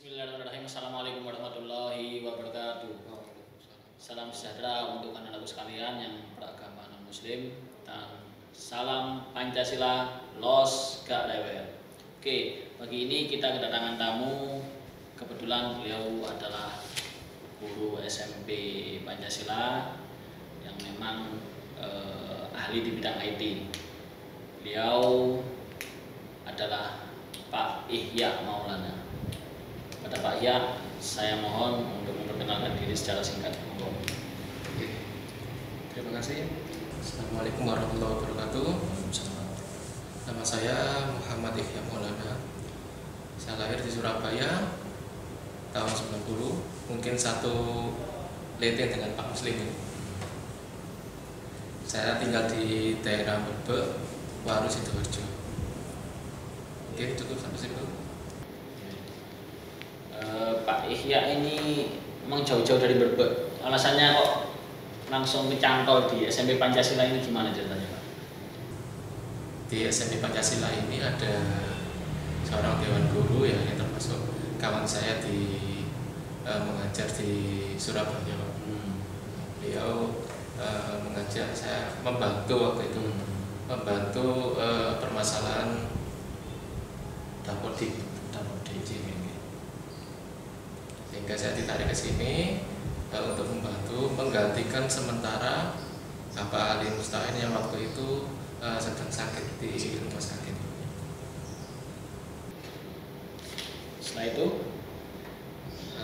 Bismillahirrahmanirrahim. Assalamualaikum warahmatullahi wabarakatuh. Salam sejahtera untuk anak-anakku sekalian yang beragama non-muslim, dan salam Pancasila los gak lewat. Oke, pagi ini kita kedatangan tamu. Kebetulan beliau adalah guru SMP Pancasila yang memang ahli di bidang IT. Beliau adalah Pak Ihya Maulana. Pada Pak Ihya, saya mohon untuk memperkenalkan diri secara singkat. Terima kasih. Assalamualaikum warahmatullahi wabarakatuh. Nama saya Muhammad Ihya Maulana. Saya lahir di Surabaya tahun 90. Mungkin satu lete dengan Pak Muslim. Saya tinggal di daerah Brebek, Waru, Sidoarjo. Oke, cukup sampai situ. Pak Ihya ini memang jauh-jauh dari Brebek. Alasannya kok langsung kecantol di SMP Pancasila ini gimana ceritanya, Pak? Di SMP Pancasila ini ada seorang dewan guru ya, yang termasuk kawan saya mengajar di Surabaya. Beliau mengajar, saya membantu waktu itu, membantu permasalahan Dapodik. Sehingga saya ditarik ke sini untuk membantu menggantikan sementara Bapak Ali Mustain yang waktu itu sedang sakit di rumah sakit. Setelah itu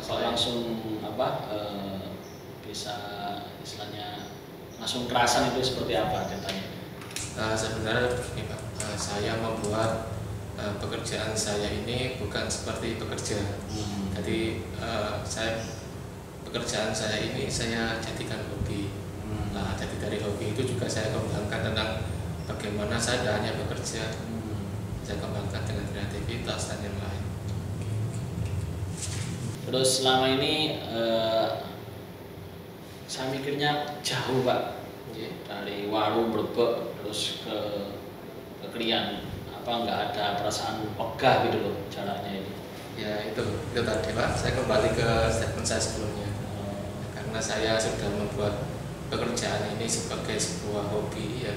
kok langsung bisa istilahnya langsung kerasan itu seperti apa ceritanya? Sebenarnya begini Pak, saya membuat pekerjaan saya ini bukan seperti bekerja. Jadi pekerjaan saya ini saya jadikan hobi. Nah, jadi dari hobi itu juga saya kembangkan tentang bagaimana saya tidak hanya bekerja, saya kembangkan dengan kreativitas dan yang lain. Terus selama ini saya mikirnya jauh, Pak, dari Waru, Brebek terus ke Krian. Apa nggak ada perasaan pegah gitu loh jaraknya ini? Ya itu tadi Pak, saya kembali ke statement saya sebelumnya. Karena saya sudah membuat pekerjaan ini sebagai sebuah hobi ya.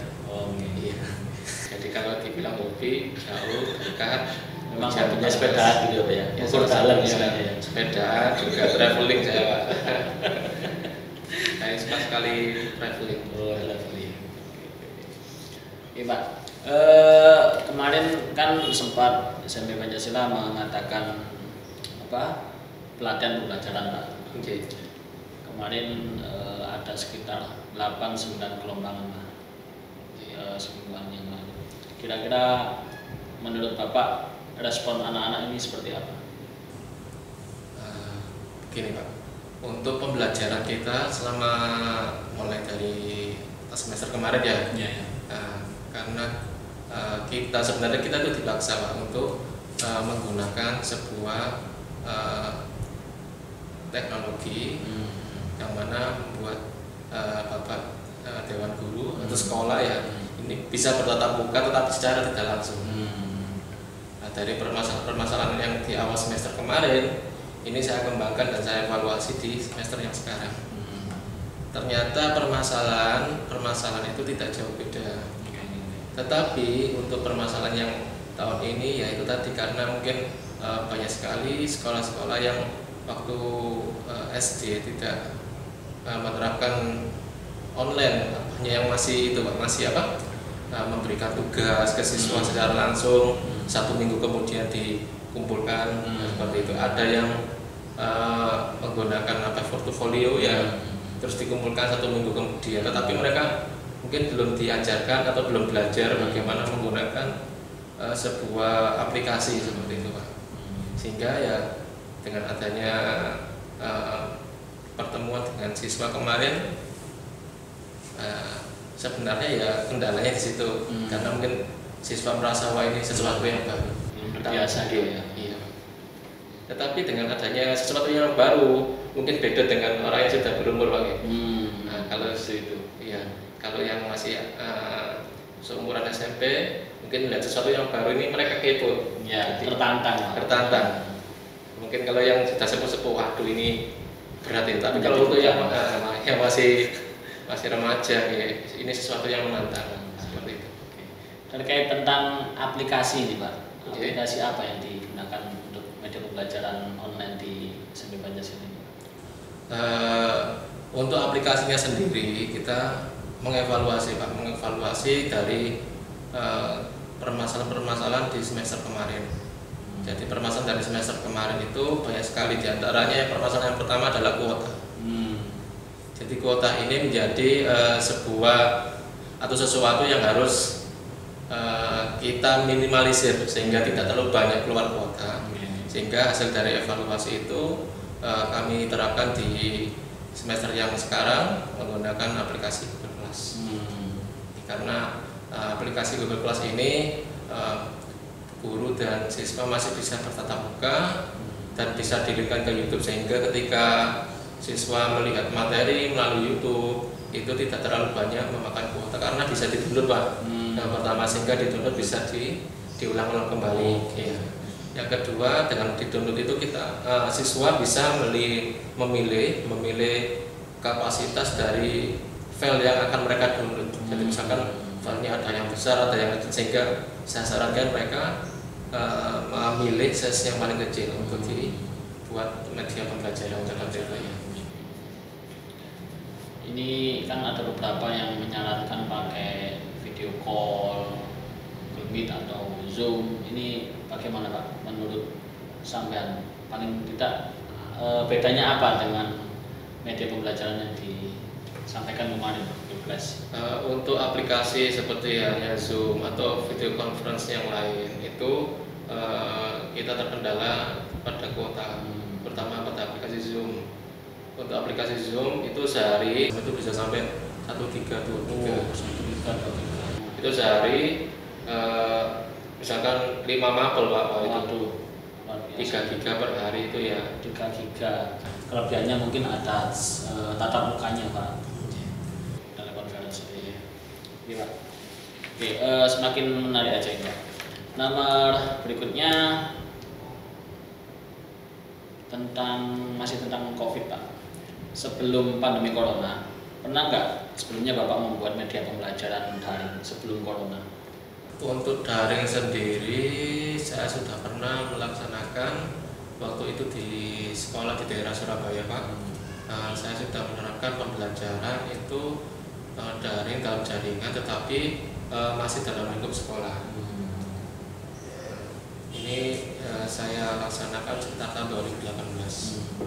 Iya. Jadi kalau dibilang hobi jauh dekat, memang hobinya sepeda gitu ya. Ukur jalan istilahnya ya. Sepeda juga traveling saya Pak. Saya suka sekali traveling. Traveling. Iya Pak. Kemarin kan sempat SMP Pancasila mengatakan pelatihan pembelajaran Pak. Kemarin ada sekitar 8-9 kelombangan Pak, semingguan yang lalu. Kira-kira menurut Bapak respon anak-anak ini seperti apa? Begini Pak, untuk pembelajaran kita selama mulai dari semester kemarin ya. Karena kita itu dipaksa Pak untuk menggunakan sebuah teknologi yang mana membuat Bapak Dewan Guru atau sekolah ya ini bisa bertatap muka tetapi secara tidak langsung. Nah, dari permasalahan yang di awal semester kemarin ini saya kembangkan dan saya evaluasi di semester yang sekarang. Ternyata permasalahan itu tidak jauh beda. Tetapi untuk permasalahan yang tahun ini yaitu tadi karena mungkin banyak sekali sekolah-sekolah yang waktu SD tidak menerapkan online, yang masih memberikan tugas ke siswa secara langsung, 1 minggu kemudian dikumpulkan seperti itu. Ada yang menggunakan portofolio ya, terus dikumpulkan 1 minggu kemudian, tetapi mereka mungkin belum diajarkan atau belum belajar bagaimana menggunakan sebuah aplikasi seperti itu Pak. Sehingga ya dengan adanya pertemuan dengan siswa kemarin, sebenarnya ya kendalanya di situ. Karena mungkin siswa merasa wah ini sesuatu yang baru, biasa gitu ya. Iya. Tetapi dengan adanya sesuatu yang baru mungkin beda dengan orang yang sudah berumur Pak. Nah, kalau itu iya. Kalau yang masih seumuran SMP mungkin melihat sesuatu yang baru ini mereka kepo, ya, tertantang. Mungkin kalau yang sudah sepuh-sepuh, waduh ini berat itu. Tapi kalau untuk yang masih remaja, ya, ini sesuatu yang menantang seperti itu. Terkait tentang aplikasi ini Pak, Oke. aplikasi apa yang digunakan untuk media pembelajaran online di SMP Pancasila ini? Untuk aplikasinya sendiri kita mengevaluasi Pak, mengevaluasi dari permasalahan-permasalahan di semester kemarin. Jadi permasalahan dari semester kemarin itu banyak sekali, diantaranya permasalahan yang pertama adalah kuota. Jadi kuota ini menjadi sebuah atau sesuatu yang harus kita minimalisir sehingga tidak terlalu banyak keluar kuota. Sehingga hasil dari evaluasi itu kami terapkan di semester yang sekarang menggunakan aplikasi Google Class. Karena aplikasi Google Class ini guru dan siswa masih bisa bertatap muka dan bisa dilinkkan ke YouTube, sehingga ketika siswa melihat materi melalui YouTube itu tidak terlalu banyak memakan kuota karena bisa di-download Pak. Yang pertama, sehingga di-download bisa diulang-ulang kembali. Ya. Yang kedua, dengan di-download itu kita siswa bisa memilih kapasitas dari file yang akan mereka download. Jadi misalkan filenya ada yang besar, ada yang kecil, sehingga saya sarankan mereka memilih size yang paling kecil untuk dibuat media pembelajaran seperti itu ya. Ini kan ada beberapa yang menyarankan pakai video call, Google Meet atau Zoom. Ini bagaimana Pak? Menurut sampean paling tidak bedanya apa dengan media pembelajaran yang disampaikan kemarin di kelas? Untuk aplikasi seperti halnya Zoom atau video conference yang lain itu kita terkendala pada kuota. Pertama pada aplikasi Zoom. Untuk aplikasi Zoom itu sehari itu bisa sampai 1 giga. Itu sehari misalkan 5 mapel Pak, itu 3 giga per hari itu ya. 3 giga. Kelebihannya mungkin ada tatap mukanya Pak. Telekonferensi. Iya Pak. Oke, semakin menarik aja ini Pak. Nomor berikutnya masih tentang COVID Pak. Sebelum pandemi corona, pernah nggak sebelumnya Bapak membuat media pembelajaran daring sebelum corona? Untuk daring sendiri saya sudah pernah melaksanakan waktu itu di sekolah di daerah Surabaya Pak. Saya sudah menerapkan pembelajaran itu daring dalam jaringan, tetapi masih dalam lingkup sekolah. Ini saya laksanakan sekitar tahun 2018.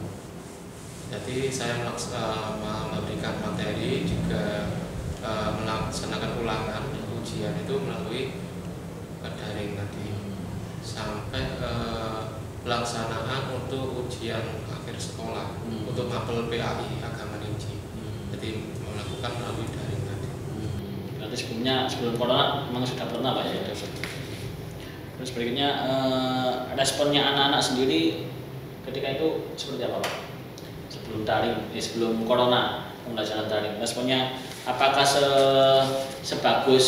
Jadi saya memberikan materi juga melaksanakan ulangan ujian itu melalui daring tadi sampai pelaksanaan untuk ujian akhir sekolah untuk mapel PAI agama Rinci. Jadi melakukan melalui daring tadi. Berarti sebelum corona memang sudah pernah Pak ya? Terus berikutnya responnya anak-anak sendiri ketika itu seperti apa Pak? Sebelum corona pembelajaran daring, responnya apakah sebagus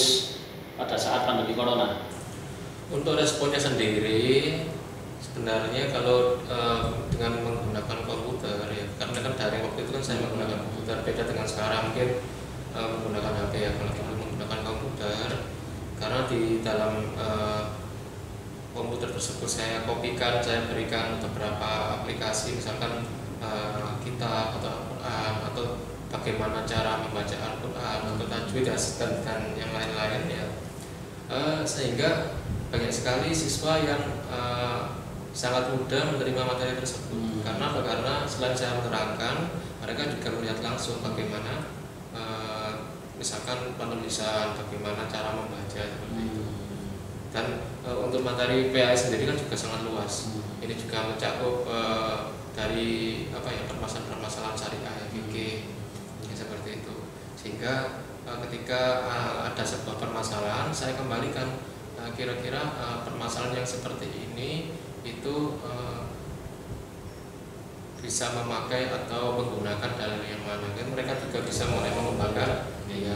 pada saat pandemi corona? Untuk responnya sendiri sebenarnya kalau dengan menggunakan komputer ya, karena kan daring waktu itu kan saya menggunakan komputer, beda dengan sekarang mungkin menggunakan HP ya. Kalau dulu menggunakan komputer, karena di dalam komputer tersebut saya kopikan, saya berikan beberapa aplikasi, misalkan kitab atau Al-Quran atau bagaimana cara membaca Al-Quran atau tajwid dan yang lain-lain ya. Sehingga banyak sekali siswa yang sangat mudah menerima materi tersebut. Karena apa? Karena selain saya menerangkan, mereka juga melihat langsung bagaimana misalkan penulisan, bagaimana cara membaca seperti itu. Dan untuk materi PAI sendiri kan juga sangat luas. Ini juga mencakup dari permasalahan-permasalahan syariah fikih ya, seperti itu. Sehingga ketika ada sebuah permasalahan, saya kembalikan kira-kira permasalahan yang seperti ini itu bisa memakai atau menggunakan dalil yang mana. Kan mereka juga bisa mulai mengembangkan ya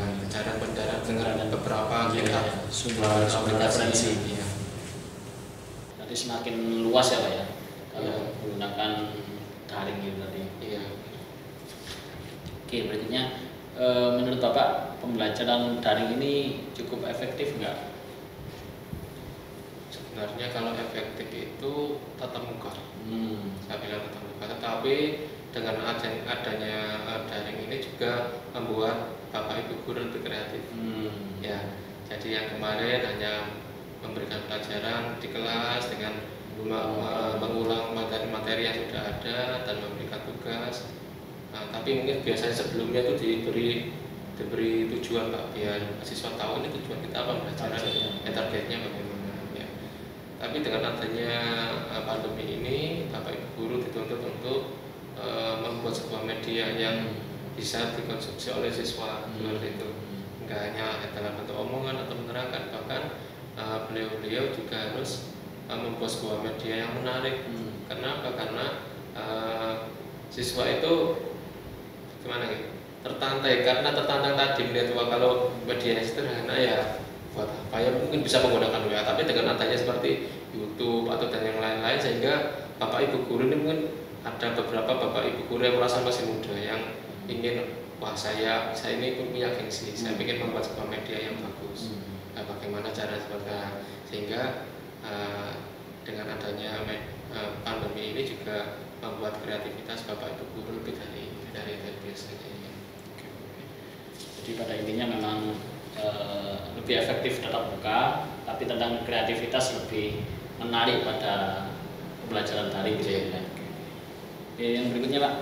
pencarian dengan beberapa kitab sumber referensi. ya. Nanti semakin luas ya Pak ya, kalau menggunakan Oke, berikutnya menurut Bapak pembelajaran daring ini cukup efektif nggak? Sebenarnya kalau efektif itu tatap muka, saya bilang tatap muka, tetapi dengan adanya daring ini juga membuat Bapak Ibu guru lebih kreatif. Ya, jadi yang kemarin hanya memberikan pelajaran di kelas dengan mengulang materi-materi yang sudah ada dan memberikan tugas. Nah, tapi mungkin biasanya sebelumnya itu diberi tujuan Pak, biar siswa tahu ini tujuan kita apa pembelajaran, targetnya bagaimana. Ya. Tapi dengan adanya pandemi ini, Bapak Ibu guru dituntut untuk membuat sebuah media yang bisa dikonsumsi oleh siswa seperti itu. Enggak hanya dalam bentuk omongan atau menerangkan, bahkan beliau-beliau juga harus membuat sebuah media yang menarik. Kenapa? Karena siswa itu gimana gitu? Tertantang tadi melihat kalau medianya sederhana ya buat apa ya, mungkin bisa menggunakan WA, tapi dengan adanya seperti YouTube atau dan yang lain-lain, sehingga Bapak Ibu guru ini mungkin ada beberapa Bapak Ibu guru yang merasa masih muda yang ingin, wah saya ini punya gengsi, saya ingin membuat sebuah media yang bagus. Bagaimana cara seperti sehingga dengan adanya pandemi ini juga membuat kreativitas Bapak Ibu guru lebih dari biasanya. Jadi pada intinya memang lebih efektif tatap muka, tapi tentang kreativitas lebih menarik pada pembelajaran daring gitu ya. Oke, yang berikutnya Pak,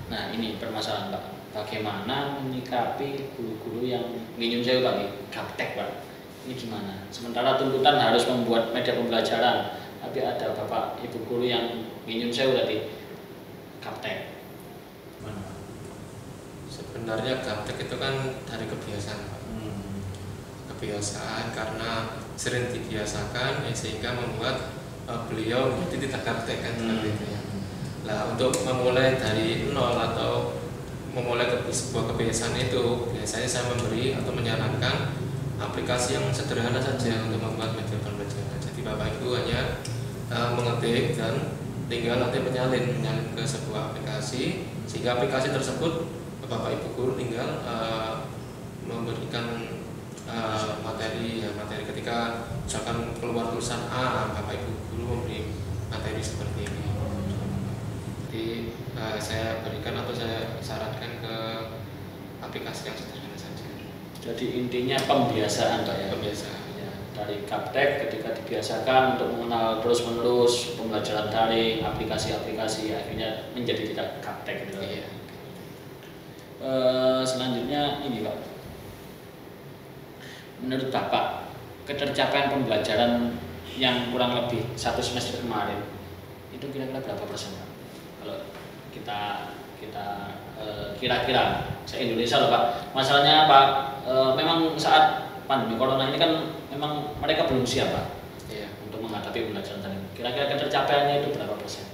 nah ini permasalahan Pak, bagaimana menyikapi guru-guru yang nginyun saya Pak, gaptek Pak, ini gimana? Sementara tuntutan harus membuat media pembelajaran, tapi ada Bapak Ibu guru yang nginyun saya berarti gaptek. Sebenarnya gaptek itu kan dari kebiasaan Pak. Kebiasaan karena sering dibiasakan sehingga membuat beliau menjadi tidak gaptek kan seperti itu ya. Nah, untuk memulai dari nol atau memulai sebuah kebiasaan itu, biasanya saya memberi atau menyarankan aplikasi yang sederhana saja untuk membuat media pembelajaran. Jadi Bapak Ibu hanya mengetik dan tinggal nanti menyalin ke sebuah aplikasi, sehingga aplikasi tersebut Bapak Ibu guru tinggal memberikan materi ketika misalkan keluar tulisan A, Bapak Ibu guru memberi materi seperti ini. Jadi saya berikan atau saya sarankan ke aplikasi yang sederhana saja. Jadi intinya pembiasaan Pak ya. Pembiasaan. Ya, dari gaptek ketika dibiasakan untuk mengenal terus-menerus pembelajaran daring, aplikasi-aplikasi, akhirnya menjadi tidak gaptek gitu. Iya. Selanjutnya ini Pak, menurut Bapak ketercapaian pembelajaran yang kurang lebih 1 semester kemarin itu kira-kira berapa persen Pak? Kalau kita kira-kira se-Indonesia loh Pak, masalahnya Pak, memang saat pandemi corona ini kan memang mereka belum siap Pak, Iya. untuk menghadapi pembelajaran daring. Kira-kira ketercapaiannya itu berapa persen?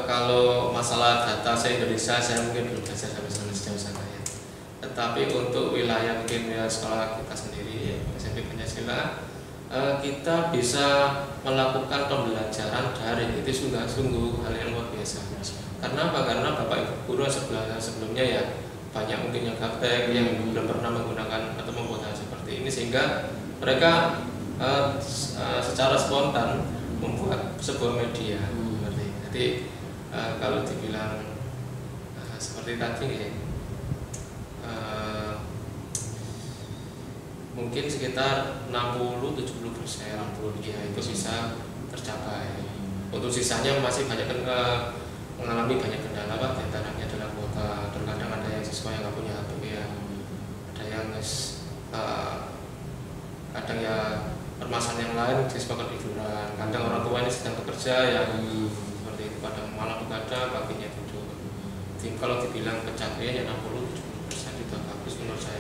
Kalau masalah data se-Indonesia saya mungkin belum belajar sampai sejauh sana ya. Tetapi untuk wilayah mungkin ya sekolah kita sendiri SMP Pancasila, kita bisa melakukan pembelajaran daring itu sudah sungguh hal yang luar biasa. Karena apa? Karena Bapak Ibu guru sebelumnya ya banyak mungkin yang gaptek yang belum pernah menggunakan atau membuat hal seperti ini, sehingga mereka secara spontan membuat sebuah media. Jadi kalau dibilang seperti tadi ya, mungkin sekitar 60-70% ya itu bisa tercapai. Untuk sisanya masih banyak mengalami banyak kendala Pak, diantaranya adalah kuota. Terkadang ada yang siswa yang nggak punya HP ya, ada yang kadang ya permasalahan yang lain siswa ketiduran, kadang orang tua ini sedang bekerja yang kadang malam begadang, paginya tidur. Jadi kalau dibilang pencapaian ya 60-70% itu bagus menurut saya.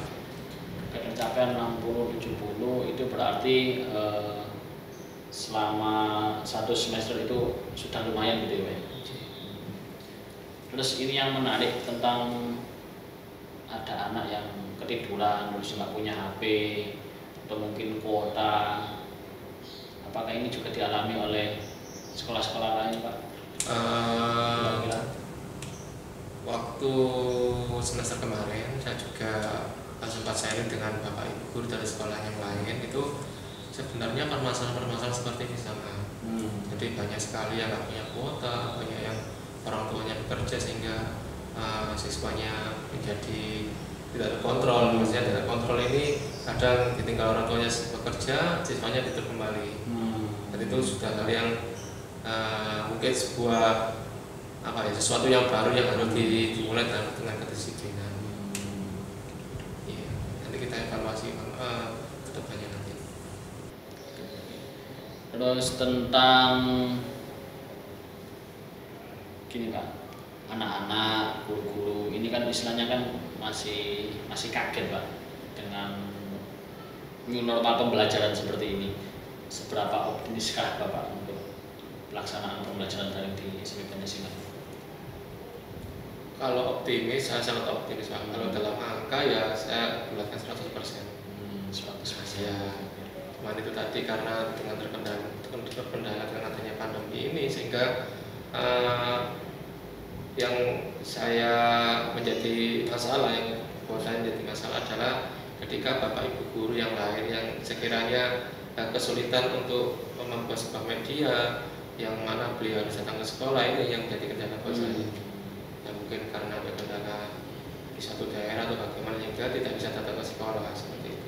Pencapaian 60-70 itu berarti selama 1 semester itu sudah lumayan gitu ya. Terus ini yang menarik tentang ada anak yang ketiduran terus nggak punya HP atau mungkin kuota. Apakah ini juga dialami oleh sekolah-sekolah lain Pak? Waktu waktu semester kemarin saya juga sempat sharing dengan bapak ibu guru dari sekolah yang lain. Itu sebenarnya permasalahan-permasalahan seperti ini sama. Jadi banyak sekali yang nggak punya kuota, banyak yang orang tuanya bekerja sehingga siswanya menjadi tidak terkontrol. Maksudnya tidak kontrol ini kadang ditinggal orang tuanya bekerja, siswanya tidur kembali. Dan itu sudah hal yang mungkin sebuah sesuatu yang baru yang harus dimulai dengan kedisiplinan. Iya, nanti kita evaluasi ke depannya nanti. Terus tentang gini Pak, anak-anak, guru-guru ini kan istilahnya kan masih kaget Pak dengan new normal pembelajaran seperti ini. Seberapa optimiskah Bapak untuk pelaksanaan pembelajaran daring di SMP Pancasila? Kalau optimis, saya sangat optimis Pak. Kalau dalam angka ya saya bulatkan 100%. 100%. Ya, cuman itu tadi karena dengan terkendala dengan adanya pandemi ini sehingga yang saya menjadi masalah, yang buat saya menjadi masalah adalah ketika bapak ibu guru yang lain yang sekiranya kesulitan untuk membuat sebuah media yang mana beliau harus datang ke sekolah, ini yang jadi kendala buat saya. Ya mungkin karena ada kendala di satu daerah atau bagaimana sehingga tidak bisa datang ke sekolah seperti itu.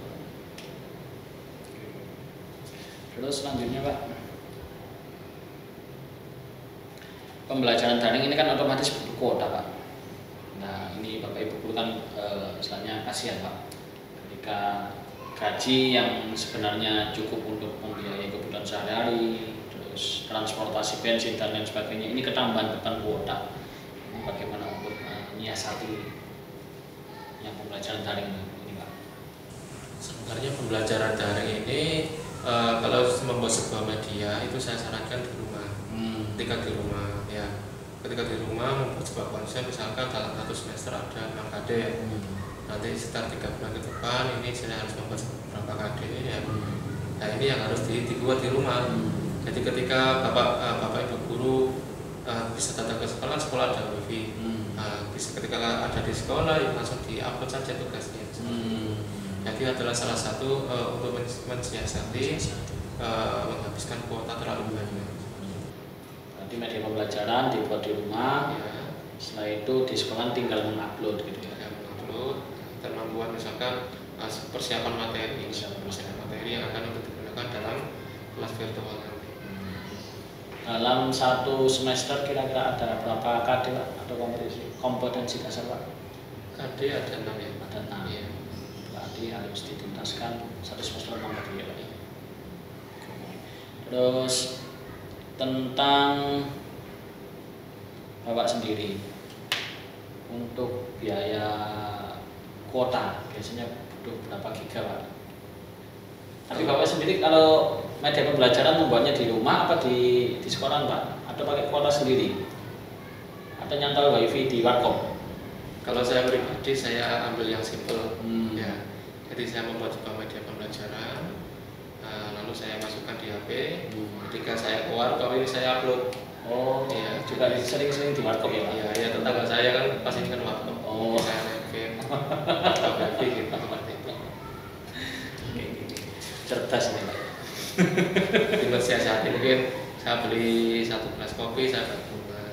Terus selanjutnya Pak, pembelajaran daring ini kan otomatis butuh kuota Pak. Nah ini Bapak Ibu guru kan istilahnya kasihan Pak, ketika gaji yang sebenarnya cukup untuk membiayai kebutuhan sehari-hari, terus transportasi, bensin dan lain sebagainya, ini ketambahan beban kuota. Ini bagaimana untuk menyiasati yang pembelajaran daring ini Pak? Sebenarnya pembelajaran daring ini kalau membuat sebuah media itu saya sarankan di rumah. Ketika di rumah ya, ketika di rumah membuat sebuah konsep, misalkan dalam satu semester ada 6 KD ya. Nanti sekitar 3 bulan ke depan ini saya harus membuat berapa KD ya. Nah ini yang harus dibuat di rumah. Jadi ketika bapak ibu guru bisa datang ke sekolah, sekolah ada wifi. Bisa ketika ada di sekolah ya langsung diupload saja tugasnya. Jadi adalah salah satu untuk mensiasati menghabiskan kuota terlalu banyak. Nanti media pembelajaran dibuat di rumah, Ya. setelah itu di sekolah tinggal mengupload gitu ya. Ya, mengupload dan membuat misalkan persiapan materi yang akan untuk digunakan dalam kelas virtual nanti. Dalam satu semester kira-kira ada berapa KD Pak? Atau kompetensi dasar Pak? KD ada 6 ya. Ada 6 Iya. Berarti harus dituntaskan satu semester 6 KD ya Pak. Terus tentang Bapak sendiri, untuk biaya kuota biasanya butuh berapa giga Pak? Tapi Bapak sendiri kalau media pembelajaran membuatnya di rumah apa di sekolah Pak? Atau pakai kuota sendiri? Atau nyantol wifi di warkop? Kalau saya pribadi saya ambil yang simple Ya. Jadi saya membuat sebuah media pembelajaran, lalu saya masukkan di HP. Ketika saya keluar, kalau ini saya upload. Oh, Iya, juga sering-sering di warkop ya Pak? Iya, tetangga saya kan pas ini kan warkop. Oh. Saya main game, gitu seperti itu. Cerdas nih Pak. Tinggal siasati, mungkin saya beli 1 gelas kopi saya buat rumah.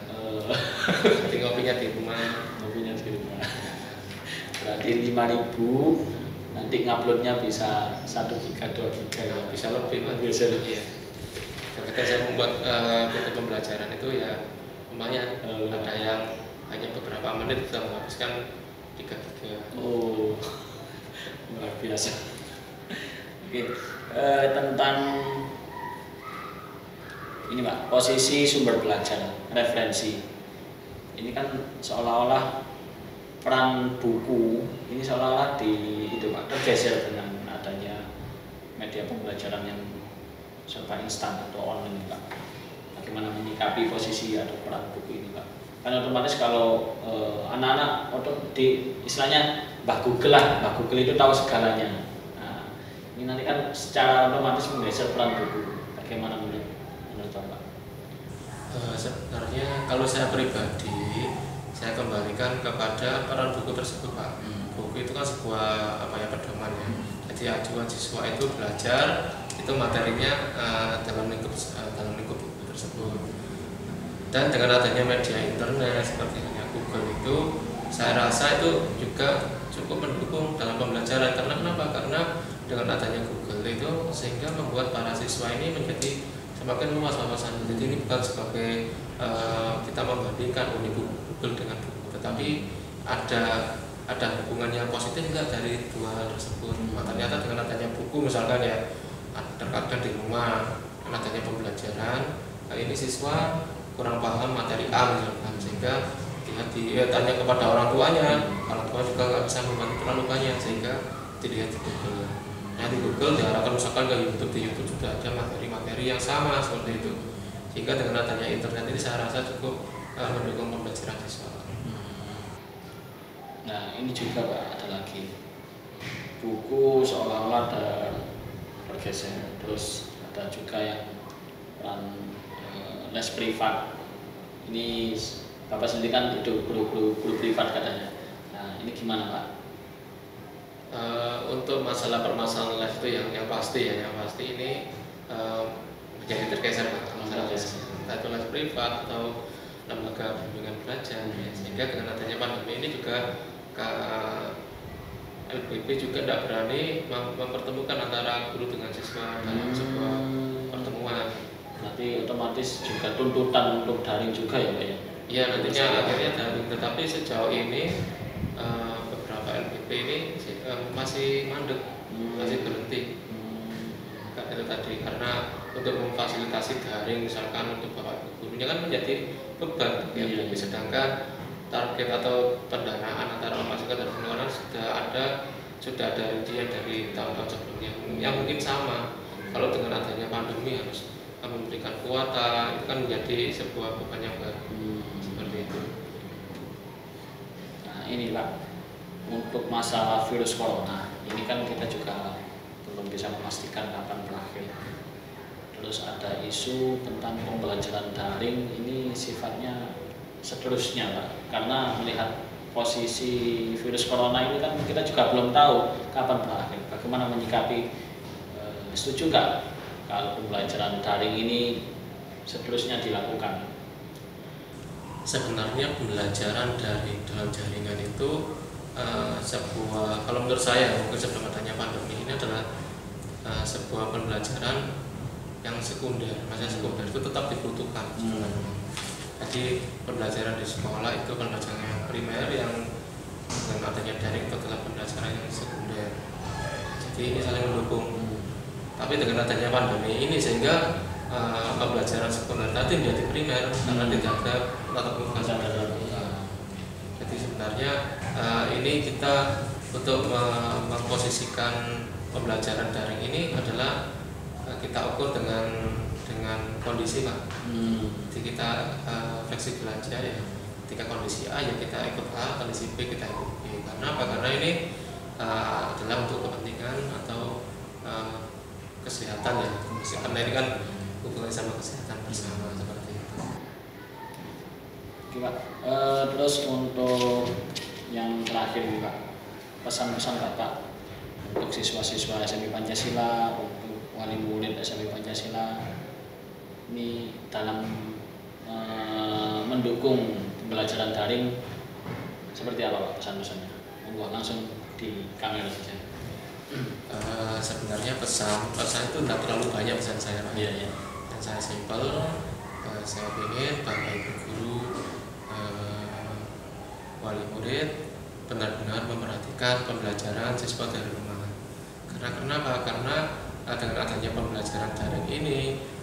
Jadi ngopinya di rumah. Mobilnya di rumah. Berarti 5.000, nanti nguploadnya bisa 1 giga, 2 giga ya. Bisa lebih, Mas. Bisa lebih. Iya. Ketika saya membuat metode pembelajaran itu ya lumayan, ada yang hanya beberapa menit sudah menghabiskan 3 giga. Oh, luar biasa. Oke, tentang ini Pak, posisi sumber belajar, referensi. Ini kan seolah-olah peran buku ini seolah-olah tergeser dengan adanya media pembelajaran yang serba instan atau online Pak. Bagaimana menyikapi posisi atau peran buku ini Pak? Kan otomatis kalau anak-anak istilahnya Mbah Google itu tahu segalanya. Nah, ini nanti kan secara otomatis menggeser peran buku. Bagaimana menurut Bapak? Sebenarnya kalau saya pribadi saya kembalikan kepada peran buku tersebut, Pak. Buku itu kan sebuah pedoman ya. Jadi acuan siswa itu belajar itu materinya dalam lingkup buku tersebut. Dan dengan adanya media internet seperti Google itu, saya rasa itu juga cukup mendukung dalam pembelajaran. Karena kenapa? Karena dengan adanya Google itu sehingga membuat para siswa ini menjadi semakin luas wawasannya. Jadi ini bukan sebagai kita membandingkan Google dengan buku, tetapi ada hubungan yang positif enggak dari dua hal tersebut. Ternyata dengan adanya buku misalkan ya, terkadang di rumah dengan adanya pembelajaran, ini siswa kurang paham materi A misalkan, sehingga dia tanya kepada orang tuanya, orang tua juga nggak bisa membantu terlalu banyak, sehingga dilihat di Google. Nah di Google diarahkan misalkan ke YouTube, di YouTube sudah ada materi-materi yang sama seperti itu, sehingga dengan adanya internet ini saya rasa cukup mendukung pembelajaran siswa. Nah ini juga Pak, ada lagi buku seolah-olah ada bergeser, terus ada juga yang les privat. Ini Bapak sendiri kan itu guru privat katanya. Nah ini gimana Pak? Untuk masalah permasalahan les itu yang pasti ya, yang pasti ini menjadi tergeser Pak. Masalah les, entah itu les privat atau lembaga bimbingan belajar ya. Sehingga dengan adanya pandemi ini juga LPP juga tidak berani mempertemukan antara guru dengan siswa dalam sebuah pertemuan. Nanti otomatis juga tuntutan untuk daring juga ya Pak ya? Iya, nantinya akhirnya daring. Tetapi sejauh ini beberapa LPP ini masih mandek, masih berhenti. Itu tadi karena untuk memfasilitasi daring misalkan untuk bapak gurunya kan menjadi beban ya. Sedangkan target atau pendanaan antara pemasukan dan pengeluaran sudah ada rincian dari tahun-tahun sebelumnya yang mungkin sama. Kalau dengan adanya pandemi harus memberikan kuota, itu kan menjadi sebuah beban yang baru seperti itu. Nah ini Pak, untuk masalah virus corona ini kan kita juga belum bisa memastikan kapan berakhir. Terus ada isu tentang pembelajaran daring, ini sifatnya seterusnya Pak, karena melihat posisi virus corona ini kan kita juga belum tahu kapan berakhir. Bagaimana menyikapi, setuju nggak kalau pembelajaran daring ini seterusnya dilakukan? Sebenarnya pembelajaran dalam jaringan itu sebuah, kalau menurut saya mungkin sebelum adanya pandemi ini adalah sebuah pembelajaran yang sekunder. Masa sekunder itu tetap dibutuhkan. Jadi pembelajaran di sekolah itu pembelajaran yang primer, yang dengan adanya daring itu adalah pembelajaran yang sekunder. Jadi ini saling mendukung. Tapi dengan adanya pandemi ini sehingga pembelajaran sekunder tadi menjadi primer karena tidak ada tatap muka. Jadi sebenarnya ini kita untuk memposisikan pembelajaran daring ini adalah kita ukur dengan kondisi Pak. Jadi kita fleksibel aja ya. Ketika kondisi A ya kita ikut A, kondisi B kita ikut B. Karena apa? Karena ini adalah untuk kepentingan atau kesehatan ya. Karena ini kan hubungannya sama kesehatan bersama seperti itu. Oke Pak, terus untuk yang terakhir nih Pak, pesan-pesan Bapak untuk siswa-siswa SMP Pancasila, untuk wali murid SMP Pancasila ini dalam mendukung pembelajaran daring seperti apa Pak pesan-pesannya? Monggo langsung di kamera saja. Sebenarnya pesan itu tidak terlalu banyak pesan saya Pak. Iya. Dan saya simpel, saya ingin Bapak Ibu guru, wali murid benar-benar memperhatikan pembelajaran siswa dari rumah. Karena kenapa? Karena dengan adanya pembelajaran daring ini,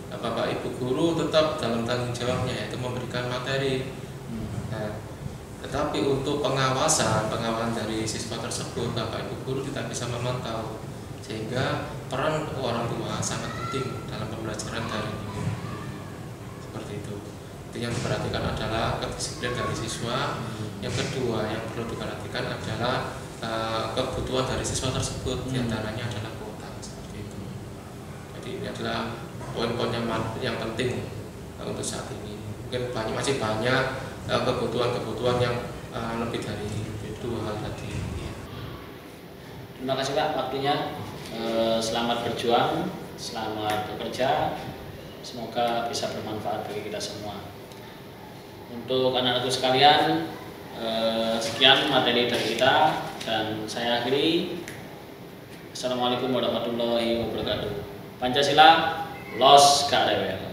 Bapak Ibu guru tetap dalam tanggung jawabnya, yaitu memberikan materi. Nah, tetapi untuk pengawasan dari siswa tersebut, Bapak Ibu guru tidak bisa memantau, sehingga peran orang tua sangat penting dalam pembelajaran daring ini. Seperti itu. Jadi yang diperhatikan adalah kedisiplinan dari siswa. Yang kedua yang perlu diperhatikan adalah kebutuhan dari siswa tersebut, diantaranya adalah kuota seperti itu. Jadi ini adalah poin-poin yang penting untuk saat ini. Mungkin masih banyak kebutuhan-kebutuhan yang lebih dari dua hal tadi. Terima kasih Pak waktunya. Selamat berjuang, selamat bekerja. Semoga bisa bermanfaat bagi kita semua. Untuk anak-anakku sekalian, sekian materi dari kita dan saya akhiri. Assalamualaikum warahmatullahi wabarakatuh. Pancasila, los gak rewel.